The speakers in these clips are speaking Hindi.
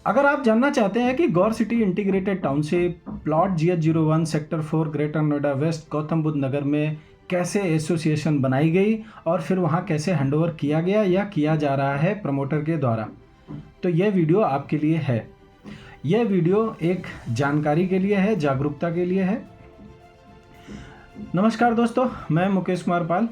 अगर आप जानना चाहते हैं कि Gaur city integrated township plot GH01 sector 4 greater Noida west Gautam Buddh Nagar में कैसे एसोसिएशन बनाई गई और फिर वहां कैसे हैंडओवर किया गया या किया जा रहा है प्रमोटर के द्वारा, तो यह वीडियो आपके लिए है। यह वीडियो एक जानकारी के लिए है, जागरूकता के लिए है। नमस्कार दोस्तों, मैं मुकेश कुमार पाल।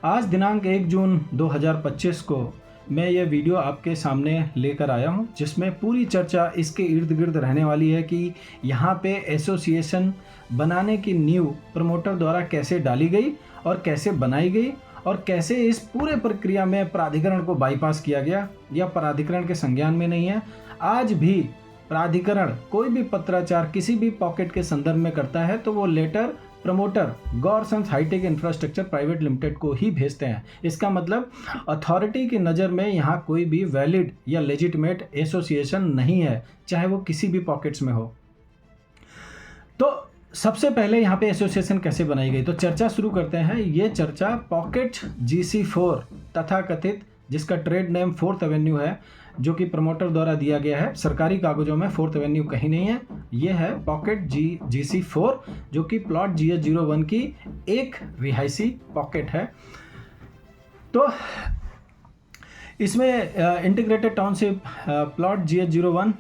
आज दिनांक 1 जून 2025 को मैं ये वीडियो आपके सामने लेकर आया हूँ, जिसमें पूरी चर्चा इसके इर्द गिर्द रहने वाली है कि यहाँ पे एसोसिएशन बनाने की नींव प्रमोटर द्वारा कैसे डाली गई और कैसे बनाई गई और कैसे इस पूरे प्रक्रिया में प्राधिकरण को बाईपास किया गया या प्राधिकरण के संज्ञान में नहीं है। आज भी प्राधिकरण कोई भी पत्राचार किसी भी पॉकेट के संदर्भ में करता है तो वो letter promoter Gaursons hitech infrastructure private limited को ही भेजते हैं। इसका मतलब अथॉरिटी की नज़र में यहाँ कोई भी वैलिड या लेजिटिमेट एसोसिएशन नहीं है, चाहे वो किसी भी पॉकेट्स में हो। तो सबसे पहले यहाँ पे एसोसिएशन कैसे बनाई गई, तो चर्चा शुरू करते हैं। ये चर्चा पॉकेट GC4 तथाकथित, जिसका ट्रेड नेम 4th एवेन्यू है, जो कि प्रमोटर द्वारा दिया गया है। सरकारी कागजों में 4th एवेन्यू कहीं नहीं है। ये है पॉकेट GC4, जो कि प्लॉट GH01 की एक रिहायशी पॉकेट है। तो इसमें इंटीग्रेटेड टाउनशिप प्लॉट GH01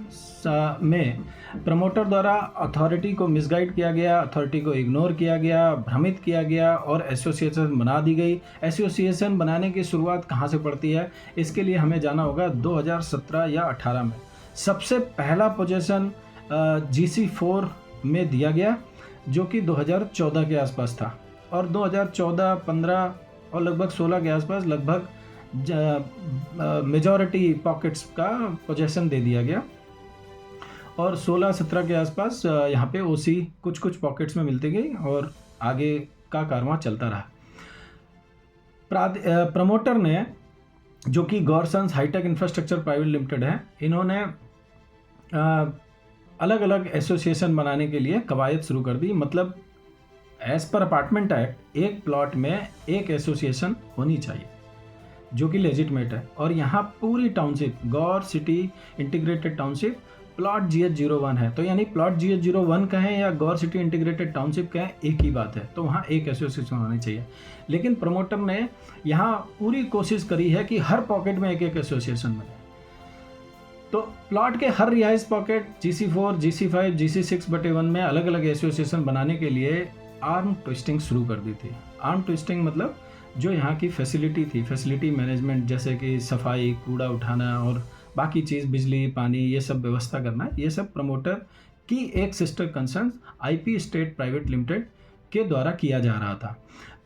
में प्रमोटर द्वारा अथॉरिटी को मिसगाइड किया गया, अथॉरिटी को इग्नोर किया गया, भ्रमित किया गया और एसोसिएशन बना दी गई। एसोसिएशन बनाने की शुरुआत कहाँ से पड़ती है, इसके लिए हमें जाना होगा 2017 या 18 में। सबसे पहला पोजीशन GC4 में दिया गया, जो कि 2014 के आसपास था, और 2014, 15 और लगभग 16 के आसपास लगभग मेजॉरिटी पॉकेट्स का पोजीशन दे दिया गया, और 16-17 के आसपास यहाँ पे ओसी कुछ पॉकेट्स में मिलती गई और आगे का कारवां चलता रहा। प्रमोटर ने, जो कि गौरसंस हाईटेक इंफ्रास्ट्रक्चर प्राइवेट लिमिटेड है, इन्होंने अलग अलग एसोसिएशन बनाने के लिए कवायद शुरू कर दी। मतलब एज पर अपार्टमेंट एक्ट एक प्लॉट में एक एसोसिएशन होनी चाहिए जो कि लेजिटमेट है। और यहाँ पूरी township Gaur city integrated township plot GH01 है, तो यानी प्लॉट GH01 कहें या गौर सिटी इंटीग्रेटेड टाउनशिप कहें, एक ही बात है। तो वहाँ एक एसोसिएशन होनी चाहिए। लेकिन प्रमोटर ने यहाँ पूरी कोशिश करी है कि हर पॉकेट में एक एक एसोसिएशन बने। तो प्लॉट के हर रिहाइश पॉकेट GC4, GC5, GC6/1 में अलग अलग एसोसिएशन बनाने के लिए आर्म ट्विस्टिंग शुरू कर दी थी। आर्म ट्विस्टिंग मतलब जो यहाँ की फैसिलिटी थी, फैसिलिटी मैनेजमेंट, जैसे कि सफाई, कूड़ा उठाना और बाकी चीज़, बिजली, पानी, ये सब व्यवस्था करना, ये सब प्रमोटर की एक sister concern IP state private limited के द्वारा किया जा रहा था।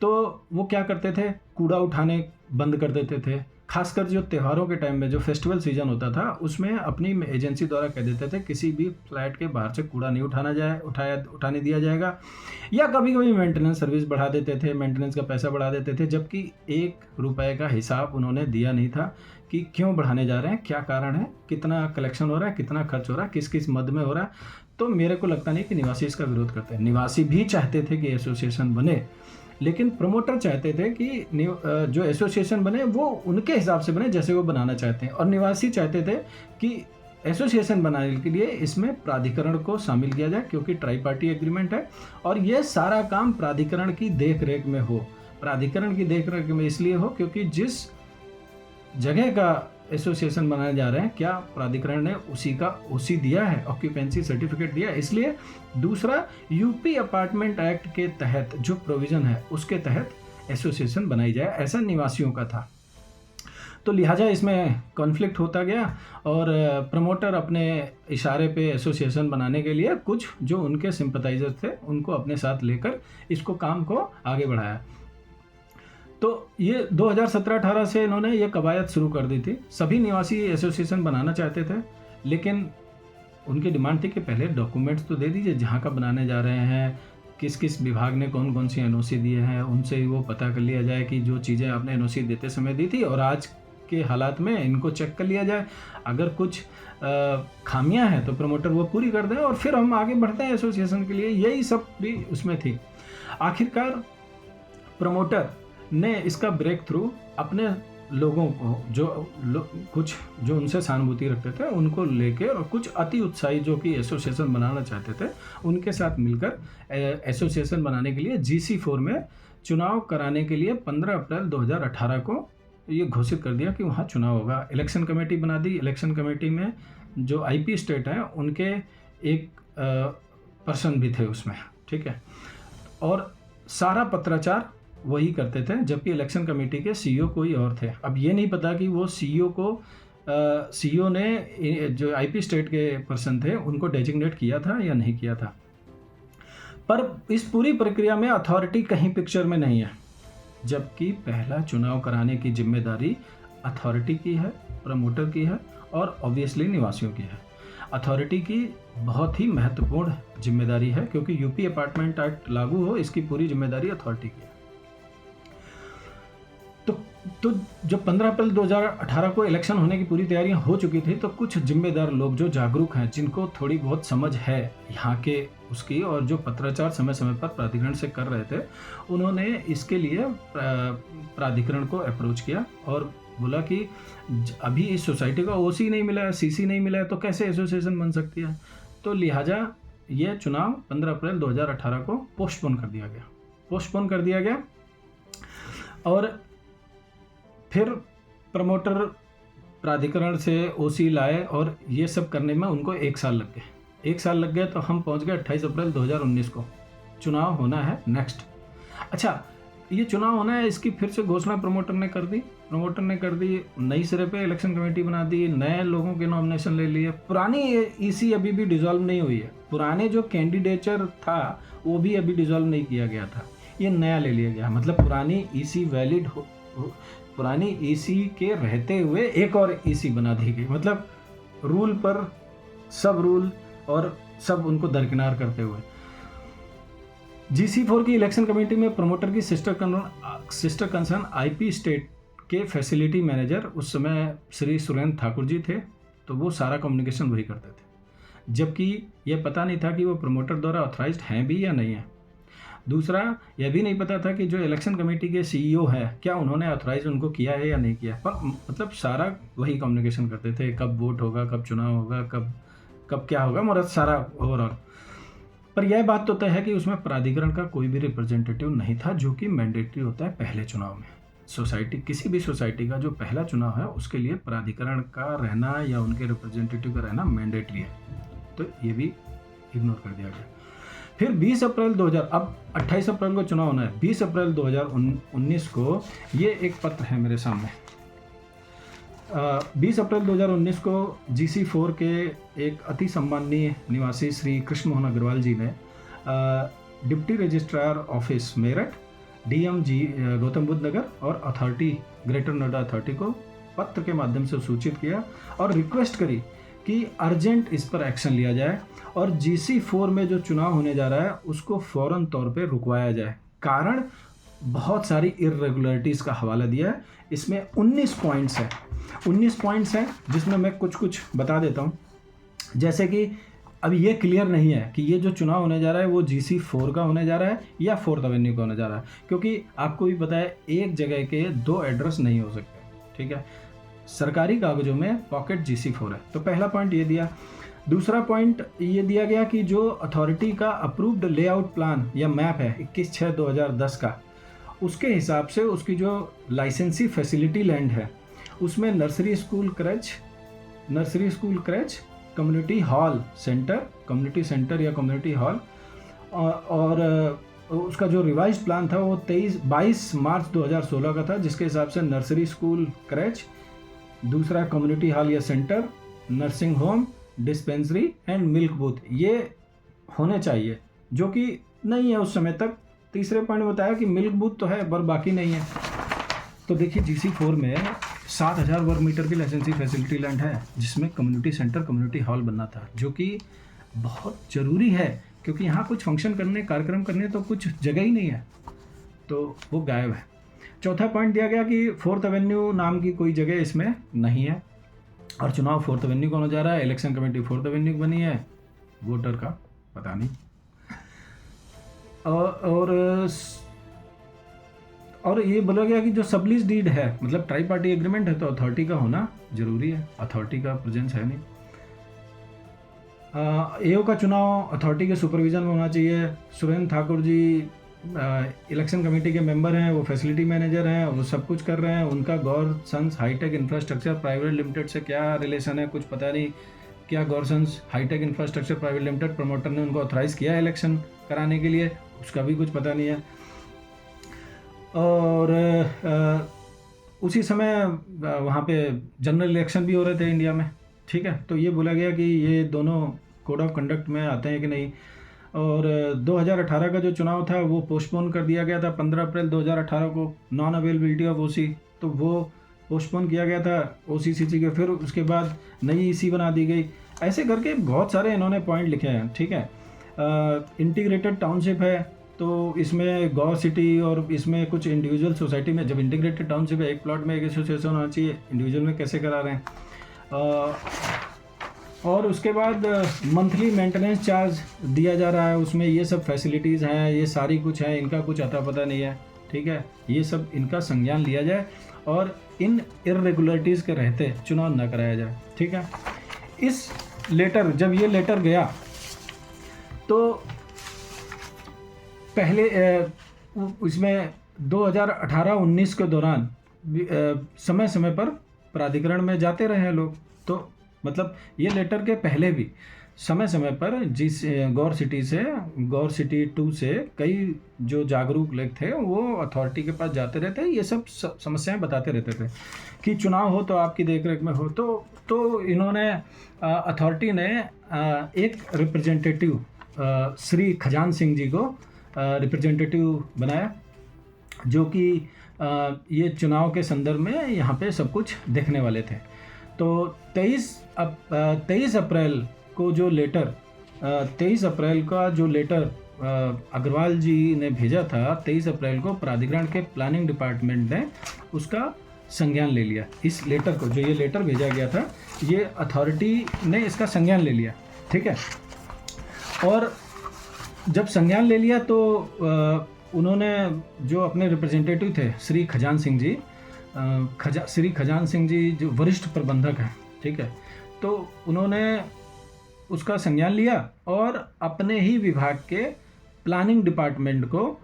तो वो क्या करते थे, कूड़ा उठाने बंद कर देते थे। खासकर जो त्योहारों के टाइम में, जो फेस्टिवल सीजन होता था, उसमें अपनी एजेंसी द्वारा कह देते थे किसी भी फ्लैट के बाहर से कूड़ा नहीं उठाने दिया जाएगा। या कभी कभी मेंटेनेंस सर्विस बढ़ा देते थे, मेंटेनेंस का पैसा बढ़ा देते थे, जबकि 1 रुपये का हिसाब उन्होंने दिया नहीं था कि क्यों बढ़ाने जा रहे हैं, क्या कारण है, कितना कलेक्शन हो रहा है, कितना खर्च हो रहा है, किस किस मद में हो रहा है। तो मेरे को लगता नहीं कि निवासी इसका विरोध करते हैं। निवासी भी चाहते थे कि एसोसिएशन बने, लेकिन प्रमोटर चाहते थे कि जो एसोसिएशन बने वो उनके हिसाब से बने जैसे वो बनाना चाहते हैं, और निवासी चाहते थे कि एसोसिएशन बनाने के लिए इसमें प्राधिकरण को शामिल किया जाए, क्योंकि ट्राई पार्टी एग्रीमेंट है और ये सारा काम प्राधिकरण की देख रेख में हो। प्राधिकरण की देख रेख में इसलिए हो क्योंकि जिस जगह का एसोसिएशन बनाने जा रहे हैं, क्या प्राधिकरण ने उसी का OC दिया है, ऑक्यूपेंसी सर्टिफिकेट दिया है। इसलिए दूसरा, यूपी अपार्टमेंट एक्ट के तहत जो प्रोविज़न है उसके तहत एसोसिएशन बनाई जाए, ऐसा निवासियों का था। तो लिहाजा इसमें कॉन्फ्लिक्ट होता गया और प्रमोटर अपने इशारे पे एसोसिएशन बनाने के लिए कुछ जो उनके सिंपथाइजर्स थे उनको अपने साथ लेकर इसको काम को आगे बढ़ाया। तो ये 2017-18 से इन्होंने ये कवायद शुरू कर दी थी। सभी निवासी एसोसिएशन बनाना चाहते थे, लेकिन उनकी डिमांड थी कि पहले डॉक्यूमेंट्स तो दे दीजिए, जहाँ का बनाने जा रहे हैं, किस किस विभाग ने कौन कौन सी NOC दिए हैं, उनसे ही वो पता कर लिया जाए कि जो चीज़ें आपने NOC देते समय दी थी और आज के हालात में इनको चेक कर लिया जाए। अगर कुछ खामियां हैं तो प्रमोटर वो पूरी कर दें और फिर हम आगे बढ़ते हैं एसोसिएशन के लिए। यही सब भी उसमें थी। आखिरकार प्रमोटर ने इसका ब्रेक थ्रू अपने लोगों को कुछ जो उनसे सहानुभूति रखते थे उनको लेके, और कुछ अति उत्साही जो कि एसोसिएशन बनाना चाहते थे उनके साथ मिलकर एसोसिएशन बनाने के लिए GC4 में चुनाव कराने के लिए 15 अप्रैल 2018 को ये घोषित कर दिया कि वहाँ चुनाव होगा। इलेक्शन कमेटी बना दी। इलेक्शन कमेटी में जो IP स्टेट हैं उनके एक पर्सन भी थे उसमें, ठीक है, और सारा पत्राचार वही करते थे, जबकि इलेक्शन कमेटी के CEO कोई और थे। अब ये नहीं पता कि वो CEO ने जो IP स्टेट के पर्सन थे उनको डेजिग्नेट किया था या नहीं किया था। पर इस पूरी प्रक्रिया में अथॉरिटी कहीं पिक्चर में नहीं है, जबकि पहला चुनाव कराने की जिम्मेदारी अथॉरिटी की है, प्रमोटर की है और ऑब्वियसली निवासियों की है। अथॉरिटी की बहुत ही महत्वपूर्ण जिम्मेदारी है, क्योंकि यूपी अपार्टमेंट एक्ट लागू हो इसकी पूरी जिम्मेदारी अथॉरिटी की है। तो जब 15 अप्रैल 2018 को इलेक्शन होने की पूरी तैयारियां हो चुकी थी, तो कुछ जिम्मेदार लोग जो जागरूक हैं, जिनको थोड़ी बहुत समझ है यहाँ के उसकी, और जो पत्राचार समय समय पर प्राधिकरण से कर रहे थे, उन्होंने इसके लिए प्राधिकरण को अप्रोच किया और बोला कि अभी इस सोसाइटी को OC नहीं मिला है, CC नहीं मिला है, तो कैसे एसोसिएशन बन सकती है। तो लिहाजा ये चुनाव 15 अप्रैल 2018 को पोस्टपोन कर दिया गया। और फिर प्रमोटर प्राधिकरण से OC लाए और ये सब करने में उनको 1 साल लग गए। तो हम पहुंच गए 28 अप्रैल 2019 को। चुनाव होना है नेक्स्ट। अच्छा, ये चुनाव होना है, इसकी फिर से घोषणा प्रमोटर ने कर दी। नई सिरे पे इलेक्शन कमेटी बना दी, नए लोगों के नॉमिनेशन ले लिए। पुरानी EC अभी भी डिसॉल्व नहीं हुई है, पुराने जो कैंडिडेचर था वो भी अभी डिसॉल्व नहीं किया गया था, ये नया ले लिया गया। मतलब पुरानी EC वैलिड पुरानी EC के रहते हुए एक और EC बना दी गई। मतलब रूल पर सब रूल और सब उनको दरकिनार करते हुए। GC4 की इलेक्शन कमेटी में प्रमोटर की सिस्टर कंसर्न IP स्टेट के फैसिलिटी मैनेजर उस समय श्री सुरेंद्र ठाकुर जी थे, तो वो सारा कम्युनिकेशन वही करते थे, जबकि ये पता नहीं था कि वो प्रमोटर द्वारा ऑथराइज्ड हैं भी या नहीं है। दूसरा, यह भी नहीं पता था कि जो इलेक्शन कमेटी के CEO हैं, क्या उन्होंने ऑथराइज उनको किया है या नहीं किया। पर मतलब सारा वही कम्युनिकेशन करते थे, कब वोट होगा, कब चुनाव होगा, कब क्या होगा, मतलब सारा ओवरऑल। पर यह बात तो तय है कि उसमें प्राधिकरण का कोई भी रिप्रेजेंटेटिव नहीं था, जो कि मैंडेटरी होता है पहले चुनाव में। किसी भी सोसाइटी का जो पहला चुनाव है उसके लिए प्राधिकरण का रहना या उनके रिप्रेजेंटेटिव का रहना मैंडेटरी है। तो ये भी इग्नोर कर दिया गया। फिर 20 अप्रैल 2000, अब 28 अप्रैल को चुनाव होना है, 20 अप्रैल 2019 को ये एक पत्र है मेरे सामने। 20 अप्रैल 2019 को GC4 के एक अति सम्माननीय निवासी श्री कृष्ण मोहन अग्रवाल जी ने deputy registrar office Meerut, DMG Gautam Buddh Nagar और अथॉरिटी ग्रेटर नोएडा अथॉरिटी को पत्र के माध्यम से सूचित किया और रिक्वेस्ट करी कि अर्जेंट इस पर एक्शन लिया जाए और GC4 में जो चुनाव होने जा रहा है उसको फौरन तौर पे रुकवाया जाए। कारण बहुत सारी इर्रेगुलरिटीज़ का हवाला दिया है। इसमें 19 पॉइंट्स हैं जिसमें मैं कुछ बता देता हूँ। जैसे कि अभी ये क्लियर नहीं है कि ये जो चुनाव होने जा रहा है वो GC4 का होने जा रहा है या 4th एवेन्यू का होने जा रहा है, क्योंकि आपको भी पता है एक जगह के 2 एड्रेस नहीं हो सकते, ठीक है। सरकारी कागजों में पॉकेट GC4 है। तो पहला पॉइंट ये दिया। दूसरा पॉइंट ये दिया गया कि जो अथॉरिटी का अप्रूव्ड लेआउट प्लान या मैप है 21/6/2010 का, उसके हिसाब से उसकी जो लाइसेंसी फैसिलिटी लैंड है उसमें nursery school creche, community hall centre, community centre या कम्युनिटी हॉल, और उसका जो रिवाइज प्लान था वो 22 मार्च 2016 का था, जिसके हिसाब से नर्सरी स्कूल क्रच, दूसरा कम्युनिटी हॉल या centre, nursing home, dispensary and milk booth ये होने चाहिए, जो कि नहीं है उस समय तक। तीसरे पॉइंट बताया कि मिल्क बूथ तो है पर बाकी नहीं है। तो देखिए GC4 में 7000 वर्ग मीटर की लाइसेंसी फैसिलिटी लैंड है, जिसमें कम्युनिटी सेंटर, कम्युनिटी हॉल बनना था, जो कि बहुत ज़रूरी है क्योंकि यहाँ कुछ फंक्शन करने, कार्यक्रम करने तो कुछ जगह ही नहीं है, तो वो गायब है। चौथा पॉइंट दिया गया कि 4th एवेन्यू नाम की कोई जगह इसमें नहीं है और चुनाव 4th एवेन्यू का होने जा रहा है। इलेक्शन कमेटी 4th एवेन्यू बनी है, वोटर का पता नहीं। और ये बोला गया कि जो सबलीज डीड है, मतलब ट्राई पार्टी एग्रीमेंट है, तो अथॉरिटी का होना जरूरी है, अथॉरिटी का प्रेजेंस है नहीं। एओ का चुनाव अथॉरिटी के सुपरविजन में होना चाहिए। सुरेंद्र ठाकुर जी इलेक्शन कमेटी के मेंबर हैं, वो फैसिलिटी मैनेजर हैं, वो सब कुछ कर रहे हैं। उनका Gaursons hitech infrastructure private limited से क्या रिलेशन है, कुछ पता नहीं। क्या Gaursons hitech infrastructure private limited promoter ने उनको ऑथराइज किया है इलेक्शन कराने के लिए, उसका भी कुछ पता नहीं है। और उसी समय वहाँ पे जनरल इलेक्शन भी हो रहे थे इंडिया में, ठीक है। तो ये बोला गया कि ये दोनों कोड ऑफ कंडक्ट में आते हैं कि नहीं। और 2018 का जो चुनाव था वो पोस्टपोन कर दिया गया था 15 अप्रैल 2018 को, नॉन अवेलेबिलिटी ऑफ ओसी, तो वो पोस्टपोन किया गया था ओसीसीसी के। फिर उसके बाद नई ईसी बना दी गई। ऐसे करके बहुत सारे इन्होंने पॉइंट लिखे हैं, ठीक है। इंटीग्रेटेड टाउनशिप है, तो इसमें गौ सिटी और इसमें कुछ इंडिविजुअल सोसाइटी में, जब इंटीग्रेटेड टाउनशिप है एक प्लॉट में एक एसोसिएशन होना चाहिए, इंडिविजुअल में कैसे करा रहे हैं। और उसके बाद मंथली मेंटेनेंस चार्ज दिया जा रहा है, उसमें ये सब फैसिलिटीज़ हैं, ये सारी कुछ है, इनका कुछ अता पता नहीं है, ठीक है। ये सब इनका संज्ञान लिया जाए और इन इरेगुलरिटीज़ के रहते चुनाव न कराया जाए, ठीक है। इस लेटर, जब ये लेटर गया तो पहले इसमें 2018-19 के दौरान समय समय पर प्राधिकरण में जाते रहे हैं लोग। तो मतलब ये लेटर के पहले भी समय समय पर जिस गौर सिटी 2 से कई जो जागरूक लोग थे वो अथॉरिटी के पास जाते रहते, ये सब समस्याएं बताते रहते थे कि चुनाव हो तो आपकी देखरेख में हो। तो इन्होंने अथॉरिटी ने एक रिप्रेजेंटेटिव श्री खजान सिंह जी को रिप्रेजेंटेटिव बनाया, जो कि ये चुनाव के संदर्भ में यहाँ पे सब कुछ देखने वाले थे। तो 23 अप्रैल को जो लेटर 23 अप्रैल का जो लेटर अग्रवाल जी ने भेजा था, 23 अप्रैल को प्राधिकरण के प्लानिंग डिपार्टमेंट ने उसका संज्ञान ले लिया। इस लेटर को, जो ये लेटर भेजा गया था, ये अथॉरिटी ने इसका संज्ञान ले लिया, ठीक है। और जब संज्ञान ले लिया तो उन्होंने जो अपने रिप्रेजेंटेटिव थे श्री खजान सिंह जी, श्री खजान सिंह जी जो वरिष्ठ प्रबंधक हैं, ठीक है, तो उन्होंने उसका संज्ञान लिया और अपने ही विभाग के प्लानिंग डिपार्टमेंट को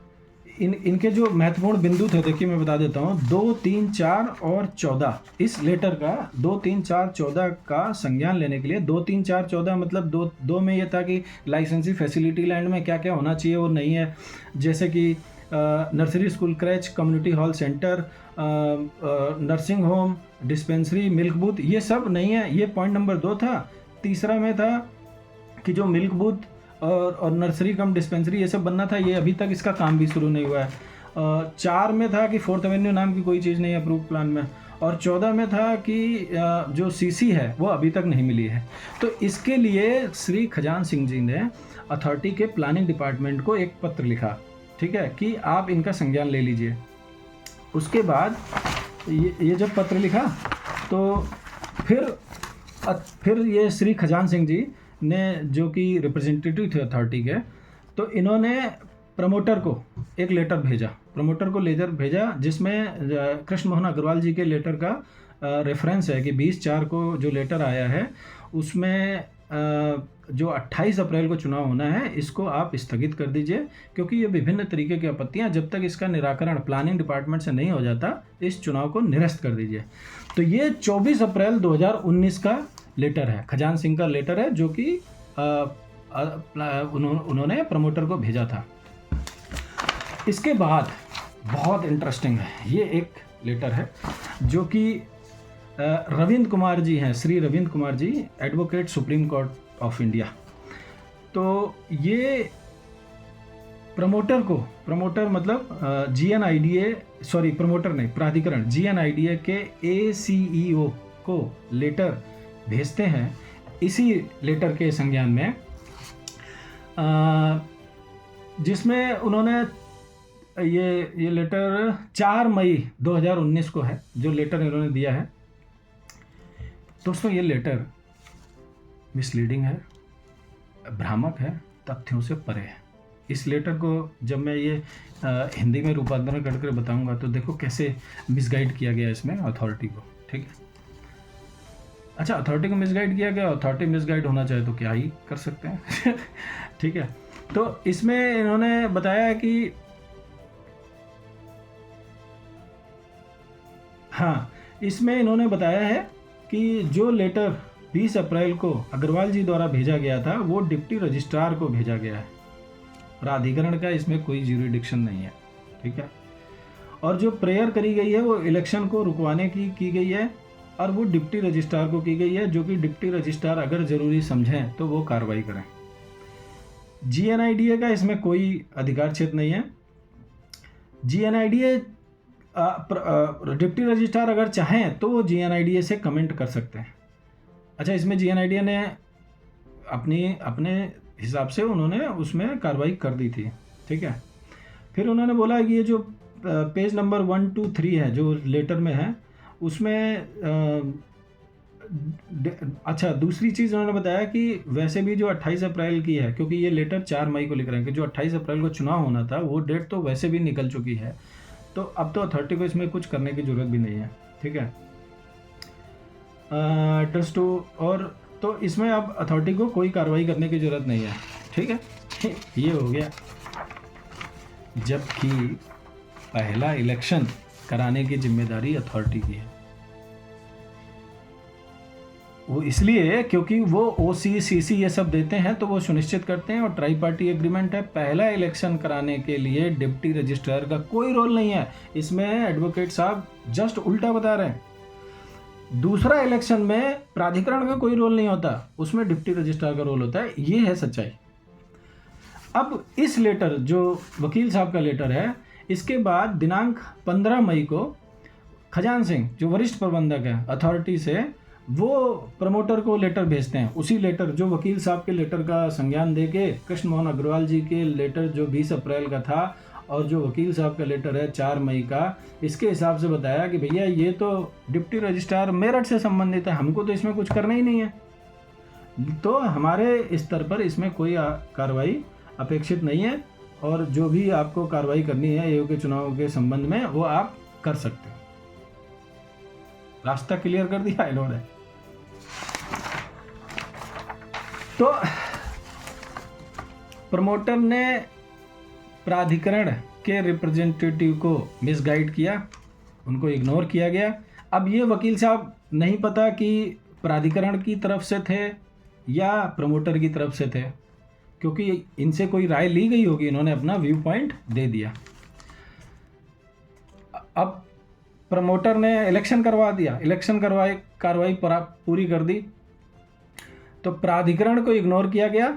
इनके जो महत्वपूर्ण बिंदु थे, देखिए मैं बता देता हूँ, 2, 3, 4 और 14 इस लेटर का 2, 3, 4, 14 का संज्ञान लेने के लिए 2, 3, 4, 14 मतलब दो में ये था कि लाइसेंसी फैसिलिटी लैंड में क्या क्या होना चाहिए वो नहीं है, जैसे कि nursery school क्रैच, community hall centre, nursing home, dispensary, milk booth, ये सब नहीं है। ये पॉइंट नंबर 2 था। तीसरा में था कि जो मिल्क बूथ और नर्सरी कम डिस्पेंसरी ये सब बनना था, ये अभी तक इसका काम भी शुरू नहीं हुआ है। 4 में था कि 4th एवेन्यू नाम की कोई चीज़ नहीं है अप्रूव प्लान में, और 14 में था कि जो सीसी है वो अभी तक नहीं मिली है। तो इसके लिए श्री खजान सिंह जी ने अथॉरिटी के प्लानिंग डिपार्टमेंट को एक पत्र लिखा, ठीक है, कि आप इनका संज्ञान ले लीजिए। उसके बाद ये जब पत्र लिखा तो फिर ये श्री खजान सिंह जी ने, जो कि रिप्रेजेंटेटिव थे अथॉरिटी के, तो इन्होंने प्रमोटर को एक लेटर भेजा जिसमें कृष्ण मोहन अग्रवाल जी के लेटर का रेफरेंस है कि 20/4 को जो लेटर आया है उसमें जो 28 अप्रैल को चुनाव होना है इसको आप स्थगित कर दीजिए, क्योंकि ये विभिन्न तरीके की आपत्तियां, जब तक इसका निराकरण प्लानिंग डिपार्टमेंट से नहीं हो जाता इस चुनाव को निरस्त कर दीजिए। तो ये 24 अप्रैल 2019 का लेटर है, खजान सिंह का लेटर है, जो कि उन्होंने प्रमोटर को भेजा था। इसके बाद बहुत इंटरेस्टिंग है, ये एक लेटर है जो कि रविंद्र कुमार जी हैं, Shri Ravindra Kumar ji, advocate supreme court of India. तो ये प्रमोटर मतलब प्राधिकरण GNIDA के ACEO को लेटर भेजते हैं। इसी लेटर के संज्ञान में जिसमें उन्होंने ये लेटर 4 मई 2019 को है, जो लेटर इन्होंने दिया है। दोस्तों ये लेटर मिसलीडिंग है, भ्रामक है, तथ्यों से परे है। इस लेटर को जब मैं ये हिंदी में रूपांतरण करके बताऊंगा तो देखो कैसे मिसगाइड किया गया इसमें अथॉरिटी को, ठीक है। अच्छा, अथॉरिटी को मिसगाइड किया गया, अथॉरिटी मिसगाइड होना चाहे तो क्या ही कर सकते हैं ठीक है। तो इसमें इन्होंने बताया कि हाँ, इसमें इन्होंने बताया है कि जो लेटर 20 अप्रैल को अग्रवाल जी द्वारा भेजा गया था वो डिप्टी रजिस्ट्रार को भेजा गया है। प्राधिकरण का इसमें कोई ज्यूरिडिक्शन नहीं है, ठीक है। और जो प्रेयर करी गई है वो इलेक्शन को रुकवाने की गई है और वो डिप्टी रजिस्ट्रार को की गई है, जो कि डिप्टी रजिस्ट्रार अगर ज़रूरी समझें तो वो कार्रवाई करें। GNIDA का इसमें कोई अधिकार क्षेत्र नहीं है। GNIDA डिप्टी रजिस्ट्रार अगर चाहें तो वो GNIDA से कमेंट कर सकते हैं। अच्छा, इसमें GNIDA ने अपने हिसाब से उन्होंने उसमें कार्रवाई कर दी थी, ठीक है। फिर उन्होंने बोला कि ये जो पेज नंबर 1, 2, 3 है जो लेटर में है उसमें अच्छा, दूसरी चीज़ उन्होंने बताया कि वैसे भी जो 28 अप्रैल की है, क्योंकि ये लेटर 4 मई को लिख रहे हैं कि जो 28 अप्रैल को चुनाव होना था वो डेट तो वैसे भी निकल चुकी है, तो अब तो अथॉरिटी को इसमें कुछ करने की ज़रूरत भी नहीं है, ठीक है। ट्रस्ट और तो इसमें अब अथॉरिटी को कोई कार्रवाई करने की ज़रूरत नहीं है, ठीक है ये हो गया। जबकि पहला इलेक्शन कराने की जिम्मेदारी अथॉरिटी की है, वो इसलिए क्योंकि वो OC/CC ये सब देते हैं तो वो सुनिश्चित करते हैं और ट्राई पार्टी एग्रीमेंट है। पहला इलेक्शन कराने के लिए डिप्टी रजिस्ट्रार का कोई रोल नहीं है, इसमें एडवोकेट साहब जस्ट उल्टा बता रहे हैं। दूसरा इलेक्शन में प्राधिकरण का कोई रोल नहीं होता, उसमें डिप्टी रजिस्ट्रार का रोल होता है, ये है सच्चाई। अब इस लेटर जो वकील साहब का लेटर है, इसके बाद दिनांक 15 मई को खजान सिंह जो वरिष्ठ प्रबंधक है अथॉरिटी से, वो प्रमोटर को लेटर भेजते हैं। उसी लेटर जो वकील साहब के लेटर का संज्ञान देके कृष्ण मोहन अग्रवाल जी के लेटर जो 20 अप्रैल का था और जो वकील साहब का लेटर है 4 मई का, इसके हिसाब से बताया कि भैया ये तो डिप्टी रजिस्ट्रार मेरठ से संबंधित है, हमको तो इसमें कुछ करना ही नहीं है, तो हमारे स्तर पर इसमें कोई कार्रवाई अपेक्षित नहीं है और जो भी आपको कार्रवाई करनी है AO के चुनाव के संबंध में वो आप कर सकते हो। रास्ता क्लियर कर दिया इन्होंने। तो प्रमोटर ने प्राधिकरण के रिप्रेजेंटेटिव को मिसगाइड किया, उनको इग्नोर किया गया। अब ये वकील साहब नहीं पता कि प्राधिकरण की तरफ से थे या प्रमोटर की तरफ से थे, क्योंकि इनसे कोई राय ली गई होगी, इन्होंने अपना व्यू पॉइंट दे दिया। अब प्रमोटर ने इलेक्शन करवा दिया, इलेक्शन कार्रवाई पूरी कर दी, तो प्राधिकरण को इग्नोर किया गया।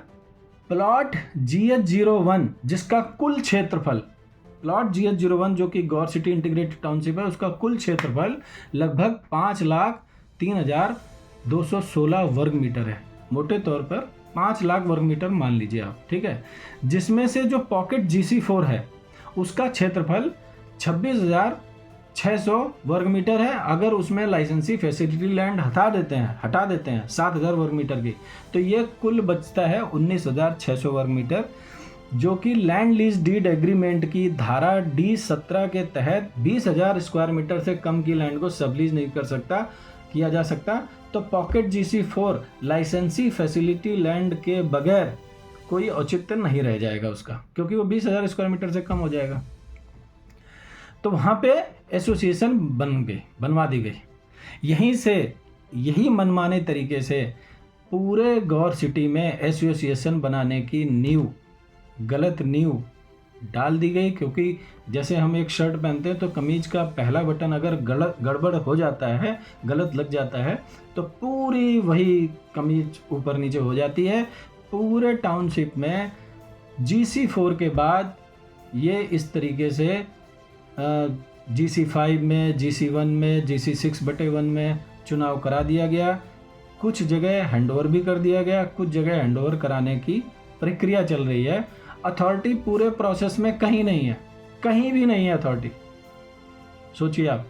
प्लॉट GH01 जिसका कुल क्षेत्रफल, प्लॉट GH01 जो कि गौर सिटी इंटीग्रेटेड टाउनशिप है, उसका कुल क्षेत्रफल लगभग 5,03,216 वर्ग मीटर है। मोटे तौर पर 5 लाख वर्ग मीटर मान लीजिए आप, ठीक है। जिसमें से जो पॉकेट GC4 है उसका क्षेत्रफल 26,600 वर्ग मीटर है। अगर उसमें लाइसेंसी फैसिलिटी लैंड हटा देते हैं 7,000 वर्ग मीटर की, तो ये कुल बचता है 19,600 वर्ग मीटर, जो कि लैंड लीज डीड एग्रीमेंट की धारा D17 के तहत 20,000 स्क्वायर मीटर से कम की लैंड को सबलीज नहीं किया जा सकता। तो पॉकेट GC4 लाइसेंसी फैसिलिटी लैंड के बगैर कोई औचित्य नहीं रह जाएगा उसका, क्योंकि वो 20,000 स्क्वायर मीटर से कम हो जाएगा। तो वहाँ पे एसोसिएशन बनवा दी गई। यही मनमाने तरीके से पूरे गौर सिटी में एसोसिएशन बनाने की गलत नींव डाल दी गई। क्योंकि जैसे हम एक शर्ट पहनते हैं तो कमीज का पहला बटन अगर गड़बड़ हो जाता है, गलत लग जाता है, तो पूरी वही कमीज ऊपर नीचे हो जाती है। पूरे टाउनशिप में GC4 के बाद ये इस तरीके से GC5 में, GC1 में, GC6/1 में चुनाव करा दिया गया। कुछ जगह हैंडओवर भी कर दिया गया, कुछ जगह हैंडओवर कराने की प्रक्रिया चल रही है। अथॉरिटी पूरे प्रोसेस में कहीं नहीं है, कहीं भी नहीं है अथॉरिटी, सोचिए आप।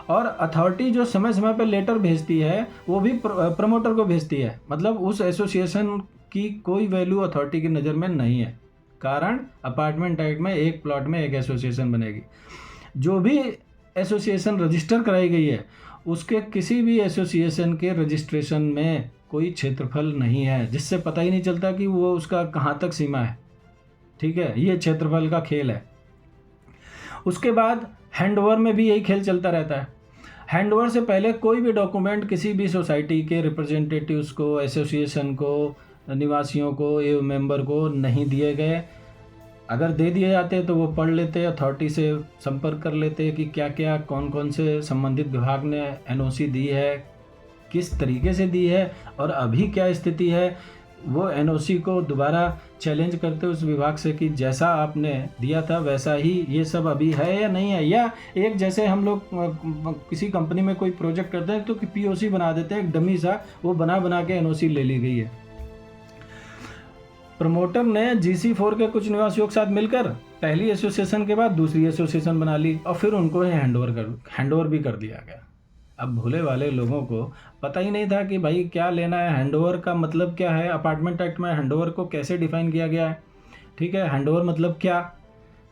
और अथॉरिटी जो समय समय पर लेटर भेजती है वो भी प्रमोटर को भेजती है, मतलब उस एसोसिएशन की कोई वैल्यू अथॉरिटी की नज़र में नहीं है। कारण अपार्टमेंट एक्ट में एक प्लॉट में एक एसोसिएशन बनेगी। जो भी एसोसिएशन रजिस्टर कराई गई है उसके किसी भी एसोसिएशन के रजिस्ट्रेशन में कोई क्षेत्रफल नहीं है, जिससे पता ही नहीं चलता कि वो उसका कहाँ तक सीमा है। ठीक है, ये क्षेत्रफल का खेल है। उसके बाद हैंडओवर में भी यही खेल चलता रहता है। हैंडओवर से पहले कोई भी डॉक्यूमेंट किसी भी सोसाइटी के रिप्रेजेंटेटिव्स को, एसोसिएशन को, निवासियों को, एवं मेंबर को नहीं दिए गए। अगर दे दिए जाते तो वो पढ़ लेते, अथॉरिटी से संपर्क कर लेते कि क्या क्या कौन कौन से संबंधित विभाग ने एनओसी दी है, किस तरीके से दी है और अभी क्या स्थिति है। वो एनओसी को दोबारा चैलेंज करते उस विभाग से कि जैसा आपने दिया था वैसा ही ये सब अभी है या नहीं है। या एक जैसे हम लोग किसी कंपनी में कोई प्रोजेक्ट करते हैं तो पीओसी बना देते हैं, एक डमी सा, वो बना के एनओसी ले ली गई है। प्रमोटर ने GC4 के कुछ निवासियों के साथ मिलकर पहली एसोसिएशन के बाद दूसरी एसोसिएशन बना ली और फिर उनको हैंडओवर भी कर दिया गया। अब भोले वाले लोगों को पता ही नहीं था कि भाई क्या लेना है, हैंडओवर का मतलब क्या है। अपार्टमेंट एक्ट में हैंडओवर को कैसे डिफाइन किया गया है। ठीक है, हैंडओवर मतलब क्या,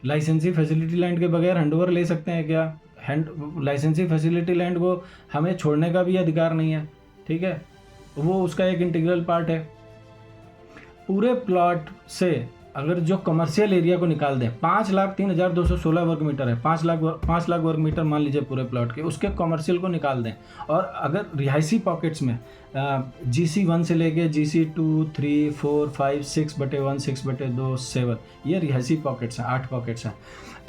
लाइसेंसी फैसिलिटी लैंड के बगैर हैंडओवर ले सकते हैं क्या? लाइसेंसी फैसिलिटी लैंड को हमें छोड़ने का भी अधिकार नहीं है। ठीक है, वो उसका एक इंटीग्रल पार्ट है। पूरे प्लॉट से अगर जो कमर्शियल एरिया को निकाल दें, 5,03,216 वर्ग मीटर है, 5 लाख वर्ग मीटर मान लीजिए पूरे प्लॉट के, उसके कमर्शियल को निकाल दें। और अगर रिहायशी पॉकेट्स में GC1 से लेके GC2, 3, 4, 5, 6/1, 6/2, 7, ये रिहायशी पॉकेट्स हैं, 8 पॉकेट्स हैं।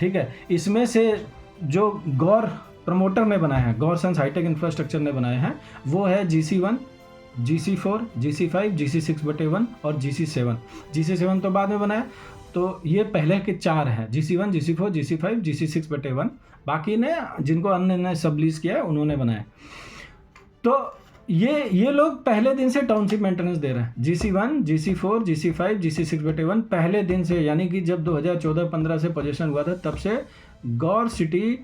ठीक है, इसमें से जो गौर प्रमोटर ने बनाए हैं, गौर सन्स हाईटेक इंफ्रास्ट्रक्चर ने बनाए हैं, वो है GC1, GC4, GC5, GC6/1 और GC7। GC7 तो बाद में बनाया, तो ये पहले के 4 हैं, GC1, GC4, GC5, GC6/1। बाकी ने जिनको अन्य ने सब लीज किया है उन्होंने बनाया। तो ये लोग पहले दिन से टाउनशिप मेंटेनेंस दे रहे हैं। GC1, GC4, GC5, GC6/1 पहले दिन से, यानी कि जब 2014-15 से पोजीशन हुआ था तब से गौर सिटी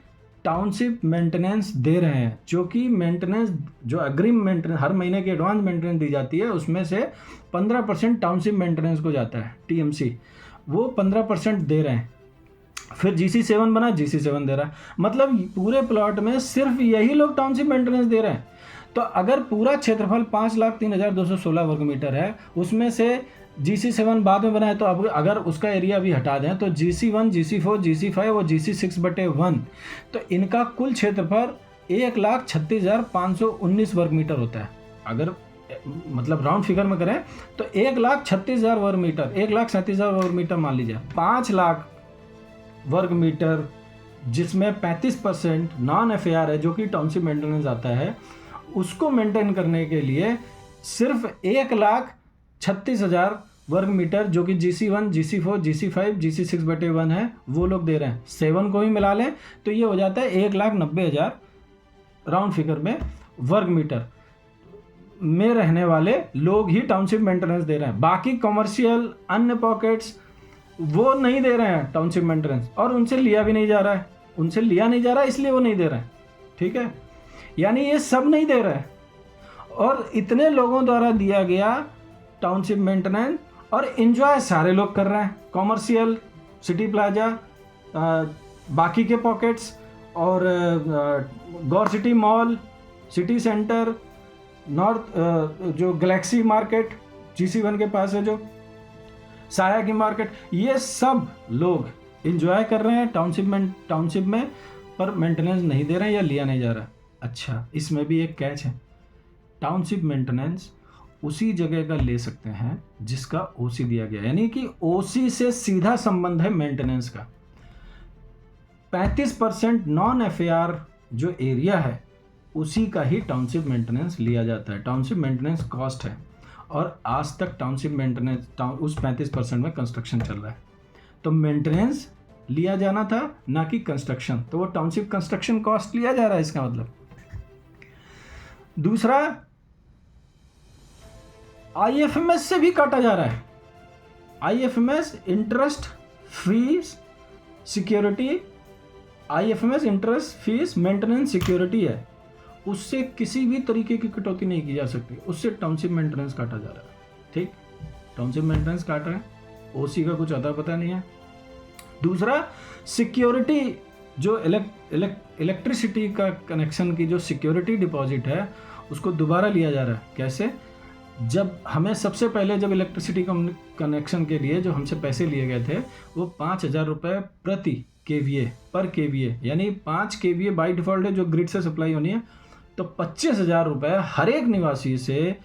टाउनशिप मेंटेनेंस दे रहे हैं। जो कि मेंटेनेंस, जो अग्रिम मेंटेनेंस हर महीने की एडवांस मेंटेनेंस दी जाती है, उसमें से 15% टाउनशिप मेंटेनेंस को जाता है, TMC, वो 15% दे रहे हैं। फिर GC7 बना, GC7 दे रहा है। मतलब पूरे प्लॉट में सिर्फ यही लोग टाउनशिप मेंटेनेंस दे रहे हैं। तो अगर पूरा क्षेत्रफल 5,03,216 वर्ग मीटर है, उसमें से GC7 बाद में बनाए, तो अब अगर उसका एरिया भी हटा दें तो GC1, GC4, GC5 और GC6/1, तो इनका कुल क्षेत्रफल 1,36,519 वर्ग मीटर होता है। अगर मतलब राउंड फिगर में करें तो 1,36,000 वर्ग मीटर, 1,37,000 वर्ग मीटर मान लीजिए। 5 लाख वर्ग मीटर जिसमें 35% नॉन FAR है, जो कि टाउनशिप मेंटेनेंस आता है, उसको मेंटेन करने के लिए सिर्फ 1,36,000 वर्ग मीटर, जो कि GC1, GC4, GC5, GC6/1 है, वो लोग दे रहे हैं। 7 को भी मिला लें तो ये हो जाता है 1,90,000 राउंड फिगर में वर्ग मीटर में रहने वाले लोग ही टाउनशिप मेंटेनेंस दे रहे हैं। बाकी कमर्शियल अन्य पॉकेट्स वो नहीं दे रहे हैं टाउनशिप मेंटेनेंस, और उनसे लिया भी नहीं जा रहा है, उनसे लिया नहीं जा रहा है, इसलिए वो नहीं दे रहे हैं। ठीक है, यानी ये सब नहीं दे रहे हैं, और इतने लोगों द्वारा दिया गया टाउनशिप मेंटेनेंस, और एंजॉय सारे लोग कर रहे हैं। कॉमर्शियल, सिटी प्लाजा, बाकी के पॉकेट्स, और Gaur city mall, city centre, north जो गैलेक्सी मार्केट GC1 के पास है, जो साया की मार्केट, ये सब लोग एंजॉय कर रहे हैं टाउनशिप में, पर मेंटेनेंस नहीं दे रहे हैं या लिया नहीं जा रहा। अच्छा, इसमें भी एक कैच है। टाउनशिप मेंटेनेंस उसी जगह का ले सकते हैं जिसका OC दिया गया, यानी कि OC से सीधा संबंध है मेंटेनेंस का। 35% नॉन FAR जो एरिया है उसी का ही टाउनशिप मेंटेनेंस लिया जाता है। टाउनशिप मेंटेनेंस कॉस्ट है, और आज तक टाउनशिप मेंटेनेंस उस 35% में कंस्ट्रक्शन चल रहा है, तो मेंटेनेंस लिया जाना था, ना कि कंस्ट्रक्शन। तो वो टाउनशिप कंस्ट्रक्शन कॉस्ट लिया जा रहा है, इसका मतलब। दूसरा, IFMS से भी काटा जा रहा है। IFMS interest fees security, IFMS interest fees maintenance security है, उससे किसी भी तरीके की कटौती नहीं की जा सकती, उससे टाउनशिप मेंटेनेंस काटा जा रहा है। ठीक, टाउनशिप मेंटेनेंस काट रहे हैं, ओसी का कुछ अता पता नहीं है। दूसरा, सिक्योरिटी जो इलेक्ट्रिसिटी का कनेक्शन की जो सिक्योरिटी डिपॉजिट है उसको दोबारा लिया जा रहा है। कैसे? जब हमें सबसे पहले जब इलेक्ट्रिसिटी कनेक्शन के लिए जो हमसे पैसे लिए गए थे वो 5,000 रुपये प्रति KVA पर KVA, यानी 5 KVA बाई डिफ़ॉल्ट है जो ग्रिड से सप्लाई होनी है, तो 25,000 रुपये हर एक निवासी से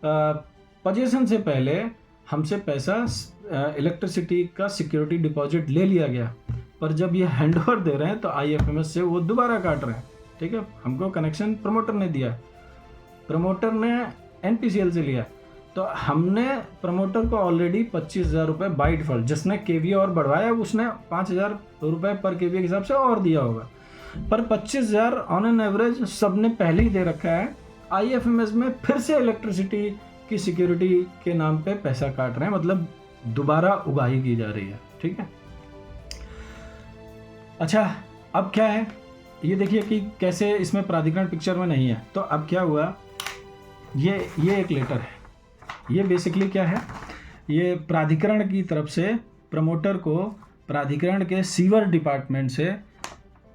पोजीशन से पहले हमसे पैसा इलेक्ट्रिसिटी का सिक्योरिटी डिपॉजिट ले लिया गया। पर जब ये हैंडओवर दे रहे हैं तो IFMS से वो दोबारा काट रहे हैं। ठीक है, हमको कनेक्शन प्रमोटर ने दिया, प्रमोटर ने NPCL से लिया, तो हमने प्रमोटर को ऑलरेडी 25,000 रुपये बाई डिफ़ॉल्ट, जिसने KVA और बढ़वाया उसने 5,000 रुपये पर KVA के हिसाब से और दिया होगा, पर 25,000 ऑन एन एवरेज सबने पहले ही दे रखा है। IFMS में फिर से इलेक्ट्रिसिटी की सिक्योरिटी के नाम पे पैसा काट रहे हैं, मतलब दोबारा उगाही की जा रही है। ठीक है, अच्छा अब क्या है ये देखिए कि कैसे इसमें प्राधिकरण पिक्चर में नहीं है। तो अब क्या हुआ, ये एक लेटर है, ये बेसिकली क्या है, ये प्राधिकरण की तरफ से प्रमोटर को प्राधिकरण के सीवर डिपार्टमेंट से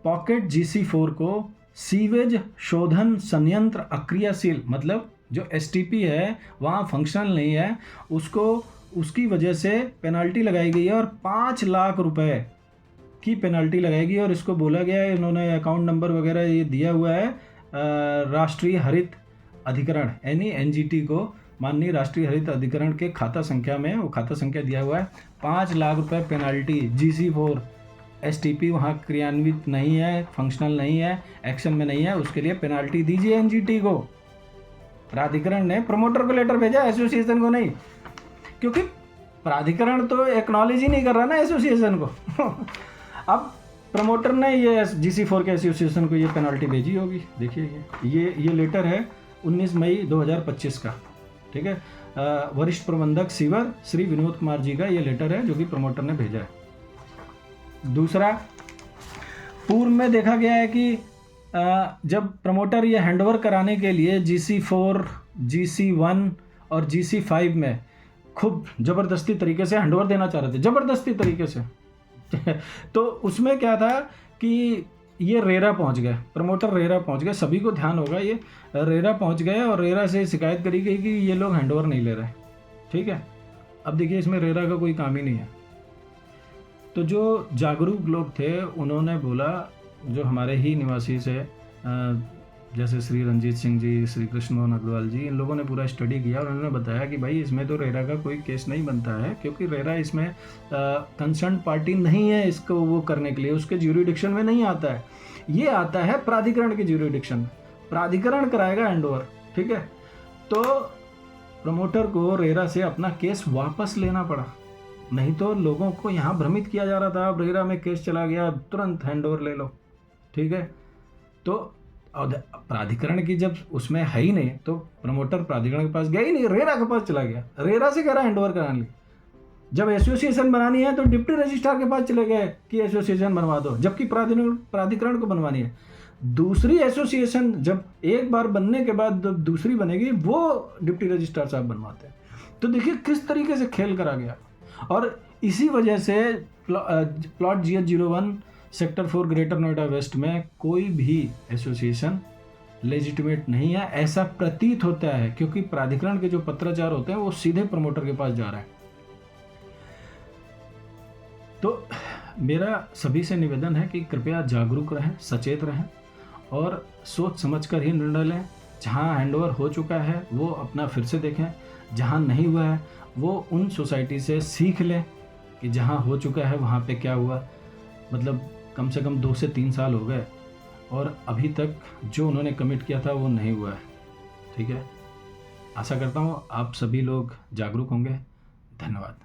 पॉकेट GC4 को सीवेज शोधन संयंत्र अक्रियाशील, मतलब जो STP है वहाँ फंक्शनल नहीं है, उसको उसकी वजह से पेनल्टी लगाई गई है और 5 लाख रुपए की पेनल्टी लगाएगी। और इसको बोला गया है, इन्होंने अकाउंट नंबर वगैरह ये दिया हुआ है राष्ट्रीय हरित अधिकरण यानी NGT को, माननीय राष्ट्रीय हरित अधिकरण के खाता संख्या में वो खाता संख्या दिया हुआ है। 5 लाख रुपए पेनल्टी, GC4 STP वहाँ क्रियान्वित नहीं है, फंक्शनल नहीं है, एक्शन में नहीं है, उसके लिए पेनल्टी दीजिए NGT को। प्राधिकरण ने प्रमोटर को लेटर भेजा, एसोसिएशन को नहीं, क्योंकि प्राधिकरण तो एक्नॉलेज ही नहीं कर रहा ना एसोसिएशन को। अब प्रमोटर ने ये GC4 के एसोसिएशन को ये पेनल्टी भेजी होगी। देखिए ये लेटर है 19 मई 2025 का। ठीक है, वरिष्ठ प्रबंधक सीवर श्री विनोद कुमार जी का ये लेटर है जो कि प्रमोटर ने भेजा है। दूसरा, पूर्व में देखा गया है कि जब प्रमोटर ये हैंडओवर कराने के लिए GC4, GC1 और GC5 में खूब ज़बरदस्ती तरीके से हैंडओवर देना चाह रहे थे, ज़बरदस्ती तरीके से। तो उसमें क्या था कि ये रेरा पहुंच गए, प्रमोटर रेरा पहुंच गए, सभी को ध्यान होगा, ये रेरा पहुंच गए और रेरा से शिकायत करी गई कि ये लोग हैंडओवर नहीं ले रहे। ठीक है, अब देखिए इसमें रेरा का कोई काम ही नहीं है। तो जो जागरूक लोग थे उन्होंने बोला, जो हमारे ही निवासी से जैसे श्री रंजीत सिंह जी, श्री कृष्ण मोहन अग्रवाल जी, इन लोगों ने पूरा स्टडी किया और उन्होंने बताया कि भाई इसमें तो रेरा का कोई केस नहीं बनता है, क्योंकि रेरा इसमें कंसर्न पार्टी नहीं है इसको वो करने के लिए, उसके ज्यूरिडिक्शन में नहीं आता है, ये आता है प्राधिकरण के ज्यूरिडिक्शन में, प्राधिकरण कराएगा हैंडओवर। ठीक है, तो प्रमोटर को रेरा से अपना केस वापस लेना पड़ा, नहीं तो लोगों को यहाँ भ्रमित किया जा रहा था, अब रेरा में केस चला गया तुरंत हैंडओवर ले लो। ठीक है, तो और प्राधिकरण की जब उसमें है ही नहीं तो प्रमोटर प्राधिकरण के पास गया ही नहीं, रेरा के पास चला गया, रेरा से कह रहा हैंडओवर कराने। जब एसोसिएशन बनानी है तो डिप्टी रजिस्ट्रार के पास चले गए कि एसोसिएशन बनवा दो, जबकि प्राधिकरण को बनवानी है। दूसरी एसोसिएशन जब एक बार बनने के बाद जब दूसरी बनेगी वो डिप्टी रजिस्ट्रार साहब बनवाते हैं। तो देखिए किस तरीके से खेल करा गया। और इसी वजह से plot GH01 sector 4 greater Noida West में कोई भी एसोसिएशन लेजिटिमेट नहीं है, ऐसा प्रतीत होता है, क्योंकि प्राधिकरण के जो पत्राचार होते हैं वो सीधे प्रमोटर के पास जा रहे हैं। तो मेरा सभी से निवेदन है कि कृपया जागरूक रहें, सचेत रहें और सोच समझकर ही निर्णय लें। जहां हैंडओवर हो चुका है वो अपना फिर से देखें, जहां नहीं हुआ है वो उन सोसाइटी से सीख लें कि जहां हो चुका है वहां पे क्या हुआ। मतलब कम से कम 2 से 3 साल हो गए और अभी तक जो उन्होंने कमिट किया था वो नहीं हुआ है। ठीक है, आशा करता हूँ आप सभी लोग जागरूक होंगे। धन्यवाद।